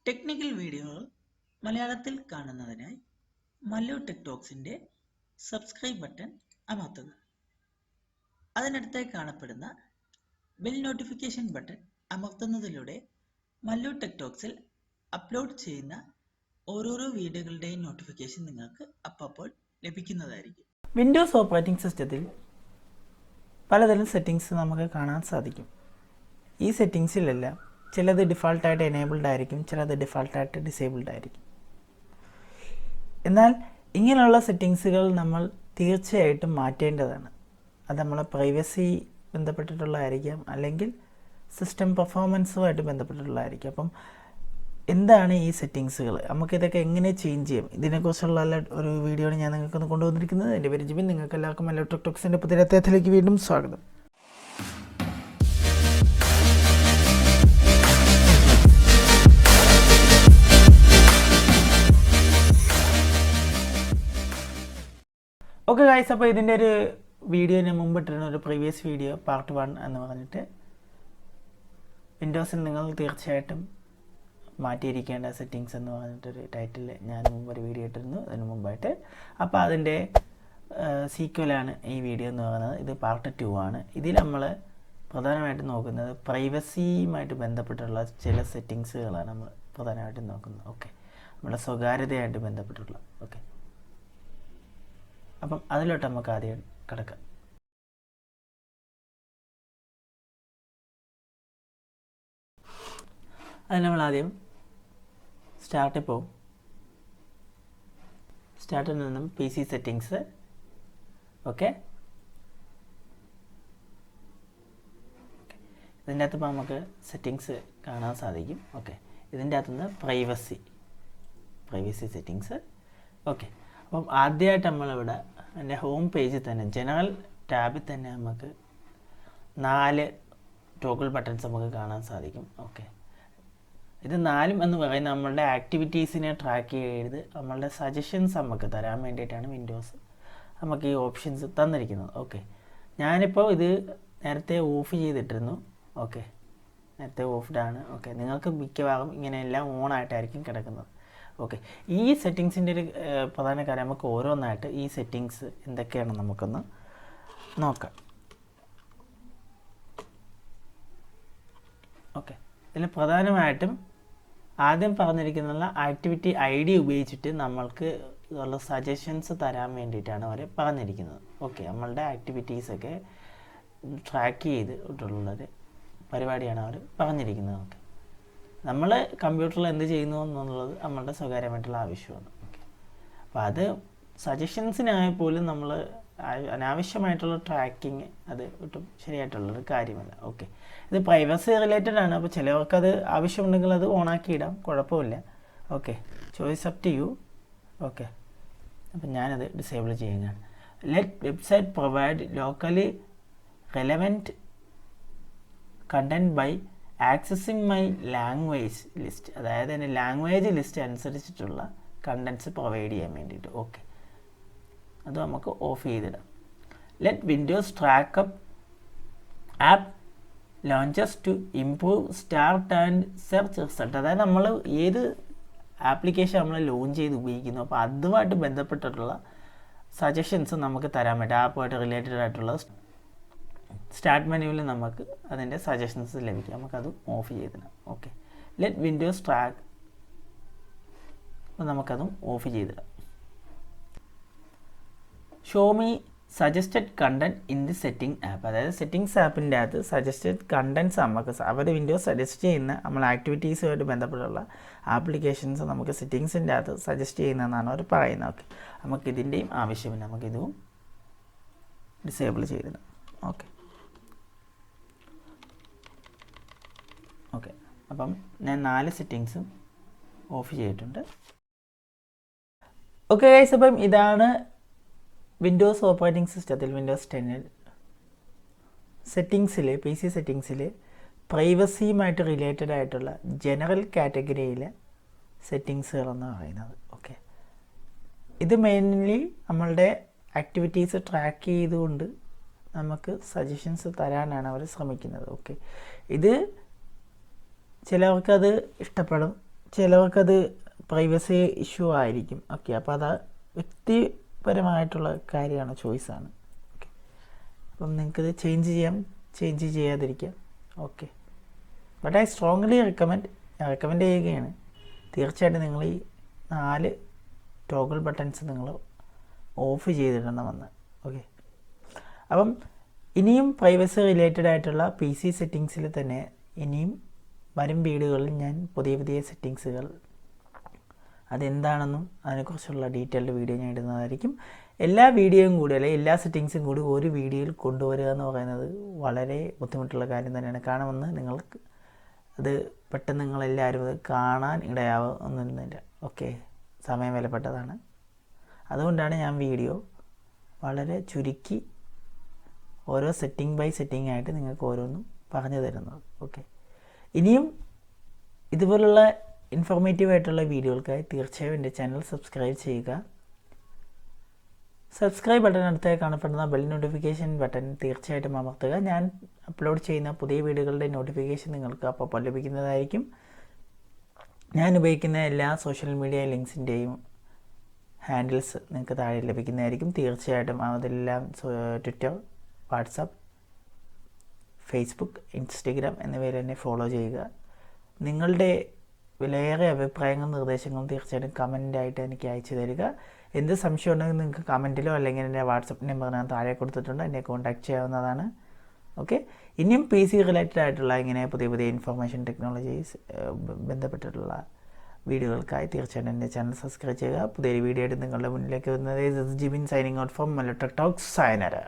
Technical വീഡിയോകൾ മലയാളത്തിൽ കാണുന്നതിനായി മല്ലു ടെക് ടോക്സിൻ്റെ സബ്സ്ക്രൈബ് ബട്ടൺ അമർത്തുക. അതിനടുത്തായി കാണപ്പെടുന്ന ബെൽ നോട്ടിഫിക്കേഷൻ ബട്ടൺ അമർത്തുന്നതിലൂടെ മല്ലു ടെക് ടോക്സിൽ അപ്ലോഡ് ചെയ്യുന്ന ഓരോരോ വീഡിയോകളുടെയും നോട്ടിഫിക്കേഷൻ നിങ്ങൾക്ക് അപ്പോൾ ലഭിക്കുന്നതായിരിക്കും. വിൻഡോസ് ഓപ്പറേറ്റിംഗ് സിസ്റ്റത്തിൽ പലതരം സെറ്റിങ്സ് നമുക്ക് കാണാൻ സാധിക്കും. ഈ സെറ്റിങ്സിലെല്ലാം ചിലത് ഡിഫാൾട്ടായിട്ട് എനേബിൾഡ് ആയിരിക്കും, ചിലത് ഡിഫാൾട്ടായിട്ട് ഡിസേബിൾഡ് ആയിരിക്കും. എന്നാൽ ഇങ്ങനെയുള്ള സെറ്റിങ്സുകൾ നമ്മൾ തീർച്ചയായിട്ടും മാറ്റേണ്ടതാണ്. അത് നമ്മളെ പ്രൈവസി ബന്ധപ്പെട്ടിട്ടുള്ളതായിരിക്കാം, അല്ലെങ്കിൽ സിസ്റ്റം പെർഫോമൻസുമായിട്ട് ബന്ധപ്പെട്ടിട്ടുള്ളതായിരിക്കും. അപ്പം എന്താണ് ഈ സെറ്റിങ്സുകൾ, നമുക്കിതൊക്കെ എങ്ങനെ ചേഞ്ച് ചെയ്യാം, ഇതിനെക്കുറിച്ചുള്ള ഒരു വീഡിയോ ആണ് ഞാൻ നിങ്ങൾക്കൊന്ന് കൊണ്ടുവന്നിരിക്കുന്നത്. എൻ്റെ പേര് ജിബിൻ. നിങ്ങൾക്ക് എല്ലാവർക്കും മല്ലു ടെക് ടോക്സിൻ്റെ പുതിയ അധ്യായത്തിലേക്ക് വീണ്ടും സ്വാഗതം. ഓക്കെ ഗൈസ്, അപ്പോൾ ഇതിൻ്റെ ഒരു വീഡിയോ ഞാൻ മുമ്പിട്ടിരുന്ന ഒരു പ്രീവിയസ് വീഡിയോ പാർട്ട് 1 എന്ന് പറഞ്ഞിട്ട് വിൻഡോസിൽ നിങ്ങൾ തീർച്ചയായിട്ടും മാറ്റിയിരിക്കേണ്ട സെറ്റിങ്സ് എന്ന് പറഞ്ഞിട്ടൊരു ടൈറ്റിൽ ഞാൻ മുമ്പൊരു വീഡിയോ ഇട്ടിരുന്നു അതിന് മുമ്പായിട്ട്. അപ്പോൾ അതിൻ്റെ സീക്വലാണ് ഈ വീഡിയോ എന്ന് പറയുന്നത്. ഇത് പാർട്ട് 2 ആണ്. ഇതിൽ നമ്മൾ പ്രധാനമായിട്ടും നോക്കുന്നത് പ്രൈവസിയുമായിട്ട് ബന്ധപ്പെട്ടുള്ള ചില സെറ്റിങ്സുകളാണ് നമ്മൾ പ്രധാനമായിട്ടും നോക്കുന്നത്. ഓക്കെ, നമ്മുടെ സ്വകാര്യതയായിട്ട് ബന്ധപ്പെട്ടുള്ള. ഓക്കെ, അപ്പം അതിലോട്ട് നമുക്ക് ആദ്യം കിടക്കാം. അത് നമ്മൾ ആദ്യം സ്റ്റാർട്ടിൽ പോവും. സ്റ്റാർട്ടിൽ നിന്നും PC സെറ്റിങ്സ്. ഓക്കെ, ഇതിൻ്റെ അകത്ത് ഇപ്പോൾ നമുക്ക് സെറ്റിങ്സ് കാണാൻ സാധിക്കും. ഓക്കെ, ഇതിൻ്റെ അകത്തുനിന്ന് പ്രൈവസി സെറ്റിങ്സ്. ഓക്കെ, അപ്പം ആദ്യമായിട്ട് നമ്മളിവിടെ എൻ്റെ ഹോം പേജിൽ തന്നെ ജനറൽ ടാബിൽ തന്നെ നമുക്ക് 4 ടോഗിൾ ബട്ടൺസ് നമുക്ക് കാണാൻ സാധിക്കും. ഓക്കെ, ഇത് 4 എന്ന് പറയുന്നത് നമ്മളുടെ ആക്ടിവിറ്റീസിനെ ട്രാക്ക് ചെയ്ത് നമ്മളുടെ സജഷൻസ് നമുക്ക് തരാൻ വേണ്ടിയിട്ടാണ് വിൻഡോസ് നമുക്ക് ഈ ഓപ്ഷൻസ് തന്നിരിക്കുന്നത്. ഓക്കെ, ഞാനിപ്പോൾ ഇത് നേരത്തെ ഓഫ് ചെയ്തിട്ടിരുന്നു. ഓക്കെ, നേരത്തെ ഓഫ്ഡാണ്. ഓക്കെ, നിങ്ങൾക്ക് മിക്കവാറും ഇങ്ങനെയെല്ലാം ഓണായിട്ടായിരിക്കും കിടക്കുന്നത്. ഓക്കെ, ഈ സെറ്റിങ്സിൻ്റെ ഒരു പ്രധാന കാര്യം നമുക്ക് ഓരോന്നായിട്ട് ഈ സെറ്റിങ്സ് എന്തൊക്കെയാണ് നമുക്കൊന്ന് നോക്കാം. ഓക്കെ, ഇതിൽ പ്രധാനമായിട്ടും ആദ്യം പറഞ്ഞിരിക്കുന്ന ആക്ടിവിറ്റി ID ഉപയോഗിച്ചിട്ട് നമ്മൾക്ക് ഉള്ള സജഷൻസ് തരാൻ വേണ്ടിയിട്ടാണ് അവർ പറഞ്ഞിരിക്കുന്നത്. ഓക്കെ, നമ്മളുടെ ആക്ടിവിറ്റീസൊക്കെ ട്രാക്ക് ചെയ്തിട്ടുള്ളൊരു പരിപാടിയാണ് അവർ പറഞ്ഞിരിക്കുന്നത്. ഓക്കെ, നമ്മൾ കമ്പ്യൂട്ടറിൽ എന്ത് ചെയ്യുന്നു എന്നുള്ളത് നമ്മളുടെ സ്വകാര്യമായിട്ടുള്ള ആവശ്യമാണ്. ഓക്കെ, അപ്പോൾ അത് സജഷൻസിനായാൽ പോലും നമ്മൾ അനാവശ്യമായിട്ടുള്ള ട്രാക്കിങ് അത് ഒട്ടും ശരിയായിട്ടുള്ളൊരു കാര്യമല്ല. ഓക്കെ, ഇത് പ്രൈവസി റിലേറ്റഡ് ആണ്. അപ്പോൾ ചിലവർക്കത് ആവശ്യമുണ്ടെങ്കിൽ അത് ഓണാക്കി ഇടാം, കുഴപ്പമില്ല. Okay, choice up to you. Okay, അപ്പം ഞാനത് ഡിസേബിൾ ചെയ്യുകയാണ്. Let website provide locally relevant content by accessing my language list. അതായത് എൻ്റെ ലാംഗ്വേജ് ലിസ്റ്റ് അനുസരിച്ചിട്ടുള്ള കണ്ടൻറ്റ്സ് പ്രൊവൈഡ് ചെയ്യാൻ വേണ്ടിയിട്ട്. ഓക്കെ, അത് നമുക്ക് ഓഫ് ചെയ്തിടാം. Let Windows track up app launches to improve start and search result. അതായത് നമ്മൾ ഏത് ആപ്ലിക്കേഷൻ നമ്മൾ ലോഞ്ച് ചെയ്ത് ഉപയോഗിക്കുന്നു, അപ്പോൾ അതുമായിട്ട് ബന്ധപ്പെട്ടിട്ടുള്ള സജഷൻസ് നമുക്ക് തരാൻ പറ്റും. ആപ്പുമായിട്ട് റിലേറ്റഡ് ആയിട്ടുള്ള സ്റ്റാർട്ട് മെനുവിൽ നമുക്ക് അതിൻ്റെ സജഷൻസ് ലഭിക്കും. നമുക്കത് ഓഫ് ചെയ്തിടാം. ഓക്കെ, ലെറ്റ് വിൻഡോസ് ട്രാക്ക്, അപ്പോൾ നമുക്കതും ഓഫ് ചെയ്തിടാം. Show me suggested content in the setting app. അതായത് സെറ്റിംഗ്സ് ആപ്പിൻ്റെ അകത്ത് സജസ്റ്റഡ് കണ്ടൻറ്റ്സ് നമുക്ക് അവർ വിൻഡോസ് സജസ്റ്റ് ചെയ്യുന്ന നമ്മൾ ആക്ടിവിറ്റീസുമായിട്ട് ബന്ധപ്പെട്ടുള്ള ആപ്ലിക്കേഷൻസ് നമുക്ക് സെറ്റിങ്സിൻ്റെ അകത്ത് സജസ്റ്റ് ചെയ്യുന്നതെന്നാണ് അവർ പറയുന്നത്. ഓക്കെ, നമുക്കിതിൻ്റെയും ആവശ്യമില്ല, നമുക്കിതും ഡിസേബിൾ ചെയ്തിടാം. ഓക്കെ, ഓക്കെ, അപ്പം ഞാൻ 4 സെറ്റിങ്സും ഓഫ് ചെയ്തിട്ടുണ്ട്. ഓക്കെ ഗൈസ്, അപ്പം ഇതാണ് വിൻഡോസ് ഓപ്പറേറ്റിംഗ് സിസ്റ്റത്തിൽ വിൻഡോസ് 10 സെറ്റിങ്സിൽ PC സെറ്റിങ്സിൽ പ്രൈവസിയുമായിട്ട് റിലേറ്റഡ് ആയിട്ടുള്ള ജനറൽ കാറ്റഗറിയിലെ സെറ്റിങ്സുകളെന്ന് പറയുന്നത്. ഓക്കെ, ഇത് മെയിൻലി നമ്മളുടെ ആക്ടിവിറ്റീസ് ട്രാക്ക് ചെയ്തുകൊണ്ട് നമുക്ക് സജഷൻസ് തരാനാണ് അവർ ശ്രമിക്കുന്നത്. ഓക്കെ, ഇത് ചിലവർക്കത് ഇഷ്ടപ്പെടും, ചിലവർക്കത് പ്രൈവസി ഇഷ്യൂ ആയിരിക്കും. ഓക്കെ, അപ്പോൾ അത് വ്യക്തിപരമായിട്ടുള്ള കാര്യമാണ്, ചോയ്സാണ്. ഓക്കെ, അപ്പം നിങ്ങൾക്കത് ചേഞ്ച് ചെയ്യാം, ചേഞ്ച് ചെയ്യാതിരിക്കാം. Okay, but I strongly recommend ചെയ്യുകയാണ്. തീർച്ചയായിട്ടും നിങ്ങൾ ഈ 4 ടോഗിൾ ബട്ടൺസ് നിങ്ങൾ ഓഫ് ചെയ്തിടണമെന്ന്. ഓക്കെ, അപ്പം ഇനിയും പ്രൈവസി റിലേറ്റഡ് ആയിട്ടുള്ള PC സെറ്റിങ്സിൽ തന്നെ ഇനിയും വരും വീഡിയോകളിൽ ഞാൻ പുതിയ സെറ്റിങ്സുകൾ അതെന്താണെന്നും അതിനെക്കുറിച്ചുള്ള ഡീറ്റെയിൽഡ് വീഡിയോ ഞാൻ ഇടുന്നതായിരിക്കും. എല്ലാ വീഡിയോയും കൂടി അല്ലെങ്കിൽ എല്ലാ സെറ്റിങ്സും കൂടി ഒരു വീഡിയോയിൽ കൊണ്ടുവരിക എന്ന് പറയുന്നത് വളരെ ബുദ്ധിമുട്ടുള്ള കാര്യം തന്നെയാണ്. കാണുമെന്ന് നിങ്ങൾക്ക് അത് പെട്ടെന്ന് നിങ്ങളെല്ലാവരും അത് കാണാൻ ഇടയാവുന്നില്ല. ഓക്കെ, സമയം വിലപ്പെട്ടതാണ്. അതുകൊണ്ടാണ് ഞാൻ വീഡിയോ വളരെ ചുരുക്കി ഓരോ സെറ്റിംഗ് ബൈ സെറ്റിംഗ് ആയിട്ട് നിങ്ങൾക്ക് ഓരോന്നും പറഞ്ഞു തരുന്നത്. ഓക്കെ, ഇനിയും ഇതുപോലുള്ള ഇൻഫോർമേറ്റീവ് ആയിട്ടുള്ള വീഡിയോകൾക്കായി തീർച്ചയായും എൻ്റെ ചാനൽ സബ്സ്ക്രൈബ് ചെയ്യുക. സബ്സ്ക്രൈബ് ബട്ടൺ അടുത്തായി കാണപ്പെടുന്ന ബെൽ നോട്ടിഫിക്കേഷൻ ബട്ടൺ തീർച്ചയായിട്ടും അമർത്തുക. ഞാൻ അപ്ലോഡ് ചെയ്യുന്ന പുതിയ വീഡിയോകളുടെ നോട്ടിഫിക്കേഷൻ നിങ്ങൾക്ക് അപ്പോൾ ലഭിക്കുന്നതായിരിക്കും. ഞാൻ ഉപയോഗിക്കുന്ന എല്ലാ സോഷ്യൽ മീഡിയ ലിങ്ക്സിൻ്റെയും ഹാൻഡിൽസ് നിങ്ങൾക്ക് താഴെ ലഭിക്കുന്നതായിരിക്കും. തീർച്ചയായിട്ടും അതെല്ലാം ട്വിറ്റർ, വാട്സപ്പ്, ഫേസ്ബുക്ക്, ഇൻസ്റ്റഗ്രാം എന്നിവയിൽ എന്നെ ഫോളോ ചെയ്യുക. നിങ്ങളുടെ വിലയേറെ അഭിപ്രായങ്ങളും നിർദ്ദേശങ്ങളും തീർച്ചയായിട്ടും കമൻ്റായിട്ട് എനിക്ക് അയച്ചു തരിക. എന്ത് സംശയം ഉണ്ടെങ്കിൽ നിങ്ങൾക്ക് കമൻറ്റിലോ അല്ലെങ്കിൽ എൻ്റെ വാട്സപ്പ് നമ്പർ ഞാൻ താഴെ കൊടുത്തിട്ടുണ്ട്, എന്നെ കോൺടാക്റ്റ് ചെയ്യാവുന്നതാണ്. ഓക്കെ, ഇനിയും PC റിലേറ്റഡ് ആയിട്ടുള്ള ഇങ്ങനെ പുതിയ ഇൻഫർമേഷൻ ടെക്നോളജീസ് ബന്ധപ്പെട്ടിട്ടുള്ള വീഡിയോകൾക്കായി തീർച്ചയായിട്ടും എൻ്റെ ചാനൽ സബ്സ്ക്രൈബ് ചെയ്യുക. പുതിയൊരു വീഡിയോ ആയിട്ട് നിങ്ങളുടെ മുന്നിലേക്ക് വരുന്നത് Jibin signing out from Malayalam talks. സയനര.